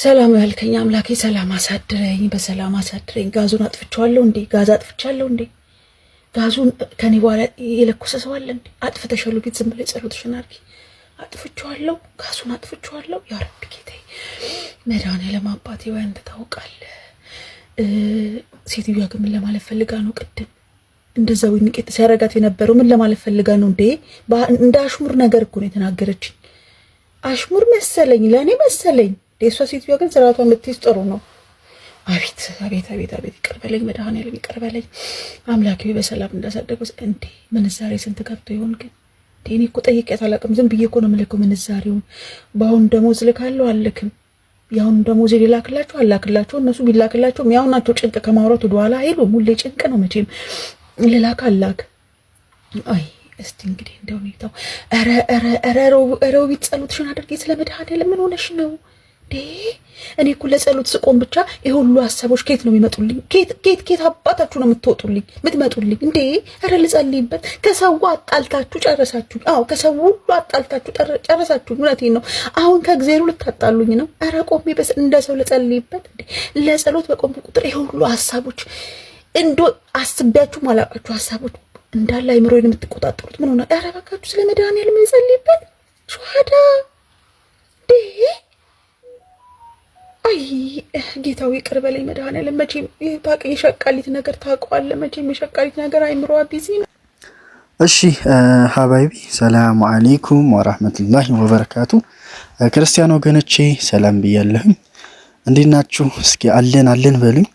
ሰላም ያልከኝ አምላኬ ሰላም አሳድረኝ፣ በሰላም አሳድረኝ። ጋዙን አጥፍቻለሁ እንዴ? ጋዝ አጥፍቻለሁ እንዴ? ጋዙን ከኔ በኋላ የለኮሰ ሰው አለ እንዴ? አጥፍተሻል ቤት ዝም ብለሽ ጸሎትሽን አድርጊ። አጥፍቻለሁ፣ ጋዙን አጥፍቻለሁ። ያ ረቢ ጌታዬ መድኃኒዓለም አባቴ ወይ አንተ ታውቃለህ። ሴትዮዋ ግን ምን ለማለት ፈልጋ ነው? ቅድም እንደዛ ወይ ንቄት ሲያረጋት የነበረው ምን ለማለት ፈልጋ ነው እንዴ? እንደ አሽሙር ነገር እኮ ነው የተናገረችኝ። አሽሙር መሰለኝ፣ ለእኔ መሰለኝ። የእሷ ሴትዮዋ ግን ስርዓቷን የምትይዝ ጥሩ ነው። አቤት አቤት አቤት አቤት! ይቅር በለኝ መድኃኒዓለም ይቅር በለኝ አምላኬ በሰላም እንዳሳደገው። እንዴ ምንዛሬ ስንት ገብቶ ይሆን ግን? እኔ እኮ ጠይቄያት አላውቅም። ዝም ብዬ እኮ ነው የምልከው ምንዛሬውን። በአሁኑ ደሞዝ ልካለሁ አልልክም፣ ያሁን ደሞዝ ሊላክላቸው አላክላቸው። እነሱ ቢላክላቸውም ያው ናቸው። ጭንቅ ከማውራት ወደኋላ አይሉም። ሁሌ ጭንቅ ነው መቼም። ልላክ አላክ። አይ እስቲ እንግዲህ እንደው ሁኔታው። ኧረ ሮቢት ጸሎትሽን አድርጌ። ስለ መድኃኒዓለም ምን ሆነሽ ነው? እኔ እኮ ለጸሎት ስቆም ብቻ ይሄ ሁሉ ሀሳቦች ከየት ነው የሚመጡልኝ? ከየት አባታችሁ ነው የምትመጡልኝ እንዴ? ኧረ ልጸልይበት። ከሰው አጣልታችሁ ጨረሳችሁ። አዎ ከሰው ሁሉ አጣልታችሁ ጨረሳችሁ። እውነቴን ነው። አሁን ከእግዚአብሔር ልታጣሉኝ ነው? ኧረ ቆሜ እንደ ሰው ልጸልይበት እንዴ? ለጸሎት በቆም ቁጥር ይሄ ሁሉ ሀሳቦች እንዶ አስቤያችሁ ማላውቃችሁ ሀሳቦች እንዳለ አይምሮዬን የምትቆጣጠሩት ምን ሆነ? ኧረ በቃችሁ ስለ መድኃኒዓለም ልጸልይበት። ሸዋዳ አይ ጌታው ይቅር በለኝ መድኃኒዓለም። መቼም የሸቃሊት ነገር ታውቀዋለህ። መቼም የሸቃሊት ነገር አይምሮ ቢዚ ነው። እሺ ሀባይቢ ሰላሙ አለይኩም ወራህመቱላሂ ወበረካቱ። ክርስቲያን ወገኖቼ ሰላም ብያለሁኝ። እንዴት ናችሁ? እስኪ አለን በሉኝ።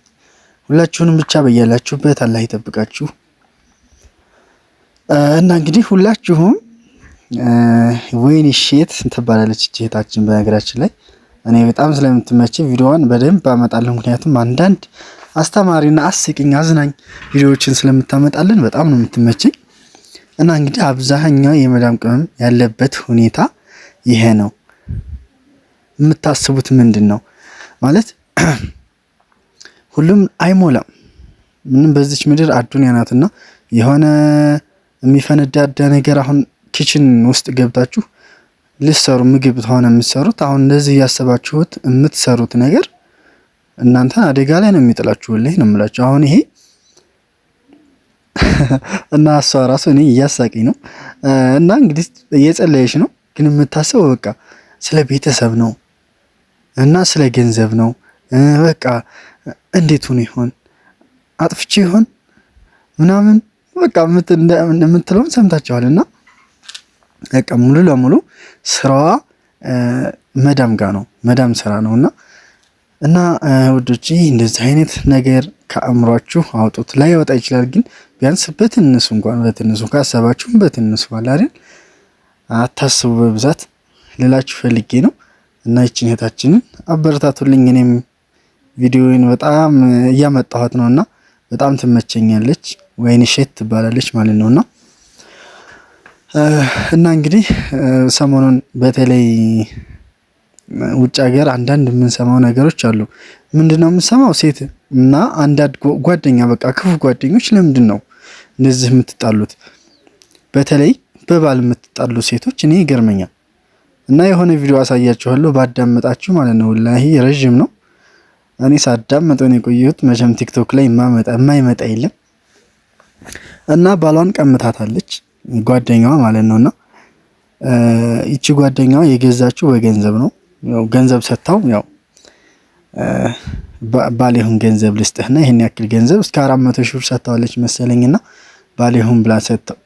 ሁላችሁንም ብቻ በያላችሁበት አላህ ይጠብቃችሁ። እና እንግዲህ ሁላችሁም ወይን ሼት ትባላለች እህታችን በነገራችን ላይ እኔ በጣም ስለምትመች ቪዲዮዋን በደንብ አመጣለሁ። ምክንያቱም አንዳንድ አስተማሪና አስቂኝ አዝናኝ ቪዲዮዎችን ስለምታመጣልን በጣም ነው የምትመችኝ። እና እንግዲህ አብዛኛው የመዳም ቅመም ያለበት ሁኔታ ይሄ ነው። የምታስቡት ምንድን ነው ማለት ሁሉም አይሞላም። ምንም በዚች ምድር አዱንያ ናትና የሆነ የሚፈነዳዳ ነገር አሁን ኪችን ውስጥ ገብታችሁ ልሰሩ ምግብ ሆነ የምትሰሩት አሁን እንደዚህ ያሰባችሁት የምትሰሩት ነገር እናንተ አደጋ ላይ ነው የሚጥላችሁልኝ ነው የምላችሁ። አሁን ይሄ እና እሷ ራሱ እኔ እያሳቀኝ ነው። እና እንግዲህ እየጸለየች ነው፣ ግን የምታስበው በቃ ስለ ቤተሰብ ነው እና ስለ ገንዘብ ነው። በቃ እንዴት ሆነ ይሆን አጥፍቼ ይሆን ምናምን በቃ የምትለውን ሰምታችኋልና በቃ ሙሉ ለሙሉ ስራዋ መዳም ጋር ነው፣ መዳም ስራ ነውና እና ወዶቼ እንደዚህ አይነት ነገር ከአእምሯችሁ አውጡት። ላይ ወጣ ይችላል፣ ግን ቢያንስ በትንሱ እንኳን በትንሱ ካሰባችሁ በትንሱ አይደል አታስቡ በብዛት ልላችሁ ፈልጌ ነው። እና ይህችን እህታችንን አበረታቱልኝ። እኔም ቪዲዮውን በጣም እያመጣኋት ነውና በጣም ትመቸኛለች። ወይን ሼት ትባላለች ማለት ነውና እና እንግዲህ ሰሞኑን በተለይ ውጭ ሀገር አንዳንድ የምንሰማው ነገሮች አሉ። ምንድነው የምንሰማው? ሴት እና አንዳንድ ጓደኛ በቃ ክፉ ጓደኞች ለምንድን ነው እንደዚህ የምትጣሉት? በተለይ በባል የምትጣሉ ሴቶች እኔ ይገርመኛል። እና የሆነ ቪዲዮ አሳያችኋለሁ ባዳመጣችሁ ማለት ነው። ወላሂ ረጅም ነው። እኔ ሳዳመጠው ነው የቆየሁት። መቼም ቲክቶክ ላይ የማይመጣ የለም። እና ባሏን ቀምታታለች ጓደኛዋ ማለት ነውና ይቺ ጓደኛዋ የገዛችው በገንዘብ ነው። ያው ገንዘብ ሰጥታው ያው ባሌሁን ገንዘብ ልስጥህና ይሄን ያክል ገንዘብ እስከ 400 ሺህ ብር ሰጥታዋለች መሰለኝና ባሌሁን ብላ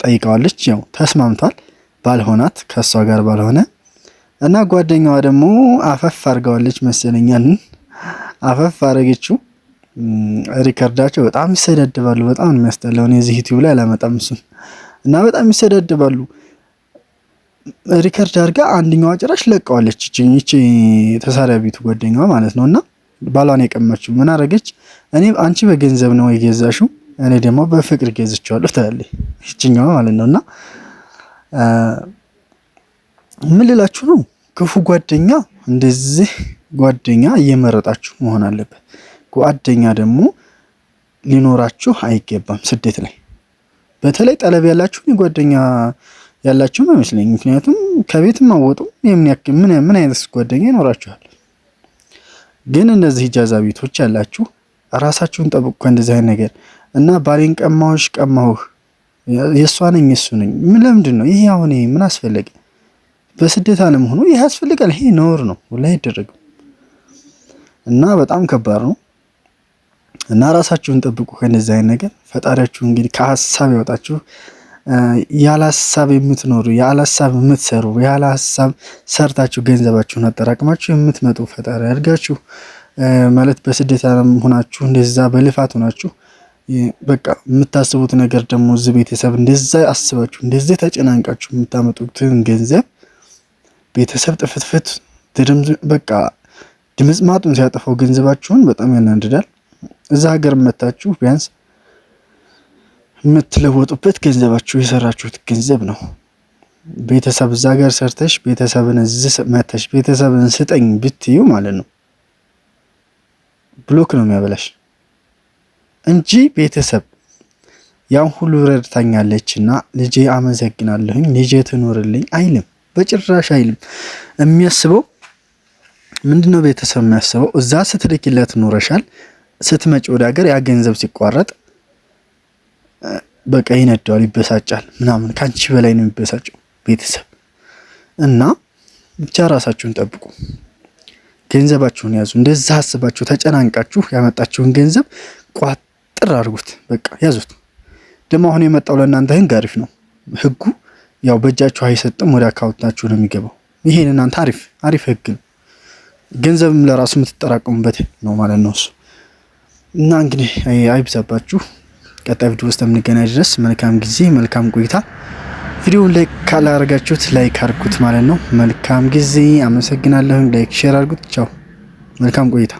ጠይቀዋለች። ያው ተስማምቷል። ባልሆናት ከሷ ጋር ባልሆነ እና ጓደኛዋ ደግሞ አፈፍ አርጋዋለች መሰለኛል። አፈፍ አረገችው። ሪከርዳቸው በጣም ይሰደድባሉ። በጣም ነው የሚያስጠላው። እዚህ ዩቲዩብ ላይ አላመጣም እሱን እና በጣም ይሰደድባሉ። ሪከርድ አድርጋ አንደኛዋ ጭራሽ ለቀዋለች። እቺ ተሳዳቢቱ ጓደኛዋ ማለት ነውና ባሏን የቀማችው ምን አረገች? እኔ አንቺ በገንዘብ ነው የገዛሽው፣ እኔ ደግሞ በፍቅር ገዝቻለሁ ትላለች እቺኛዋ ማለት ነውና ምን ልላችሁ ነው? ክፉ ጓደኛ እንደዚህ ጓደኛ እየመረጣችሁ መሆን አለበት። ጓደኛ ደግሞ ሊኖራችሁ አይገባም ስደት ላይ። በተለይ ጠለብ ያላችሁ ጓደኛ ያላችሁ አይመስለኝ። ምክንያቱም ከቤት ማወጡ ምን አይነት ጓደኛ ይኖራችኋል? ግን እነዚህ ኢጃዛ ቤቶች ያላችሁ ራሳችሁን ጠብቁ ከእንደዚህ አይነት ነገር እና ባሌን ቀማሁሽ ቀማሁህ የእሷ ነኝ የእሱ ነኝ ለምንድን ነው ይሄ? አሁን ምን አስፈለገ? በስደት ዓለም ሆኖ ይሄ ያስፈልጋል? ይሄ ነውር ነው ወላሂ አይደረግም። እና በጣም ከባድ ነው እና ራሳችሁን ጠብቁ ከእንደዚህ አይነት ነገር። ፈጣሪያችሁ እንግዲህ ከሀሳብ ያወጣችሁ። ያለ ሀሳብ የምትኖሩ ያለ ሀሳብ የምትሰሩ ያለ ሀሳብ ሰርታችሁ ገንዘባችሁን አጠራቅማችሁ የምትመጡ ፈጣሪ ያድርጋችሁ። ማለት በስደት ዓለም ሆናችሁ እንደዛ በልፋት ሆናችሁ በቃ የምታስቡት ነገር ደግሞ እዚህ ቤተሰብ እንደዛ አስባችሁ እንደዚህ ተጨናንቃችሁ የምታመጡትን ገንዘብ ቤተሰብ ጥፍትፍት በቃ ድምጽማጡን ሲያጠፋው ገንዘባችሁን በጣም ያናድዳል። እዛ ሀገር መታችሁ ቢያንስ የምትለወጡበት ገንዘባችሁ የሰራችሁት ገንዘብ ነው። ቤተሰብ እዛ ሀገር ሰርተሽ ቤተሰብን እዚህ መተሽ ቤተሰብን ስጠኝ ብትዩ ማለት ነው ብሎክ ነው የሚያበላሽ እንጂ ቤተሰብ ያን ሁሉ ረድታኛለችና ልጄ አመሰግናለሁኝ ልጄ ትኖርልኝ አይልም፣ በጭራሽ አይልም። የሚያስበው ምንድነው? ቤተሰብ የሚያስበው እዛ ስትልኪለት ኖረሻል፣ ስትመጪ ወደ ሀገር ያ ገንዘብ ሲቋረጥ በቃ ይነዳዋል፣ ይበሳጫል ምናምን። ካንቺ በላይ ነው የሚበሳጨው ቤተሰብ። እና ብቻ ራሳችሁን ጠብቁ፣ ገንዘባችሁን ያዙ። እንደዛ አስባችሁ ተጨናንቃችሁ ያመጣችሁን ገንዘብ ቋጥር አድርጉት፣ በቃ ያዙት። ደግሞ አሁን የመጣው ለእናንተ ህግ አሪፍ ነው። ህጉ ያው በእጃችሁ አይሰጥም፣ ወደ አካውንታችሁ ነው የሚገባው። ይሄን እናንተ አሪፍ ህግ ነው። ገንዘብም ለራሱ የምትጠራቀሙበት ነው ማለት ነው እሱ። እና እንግዲህ አይብዛባችሁ። ቀጣይ ቪዲዮ ውስጥ የምንገናኝ ድረስ መልካም ጊዜ፣ መልካም ቆይታ። ቪዲዮውን ላይክ ካላደረጋችሁት ላይክ አድርጉት ማለት ነው። መልካም ጊዜ። አመሰግናለሁ። ላይክ ሼር አድርጉት። ቻው፣ መልካም ቆይታ።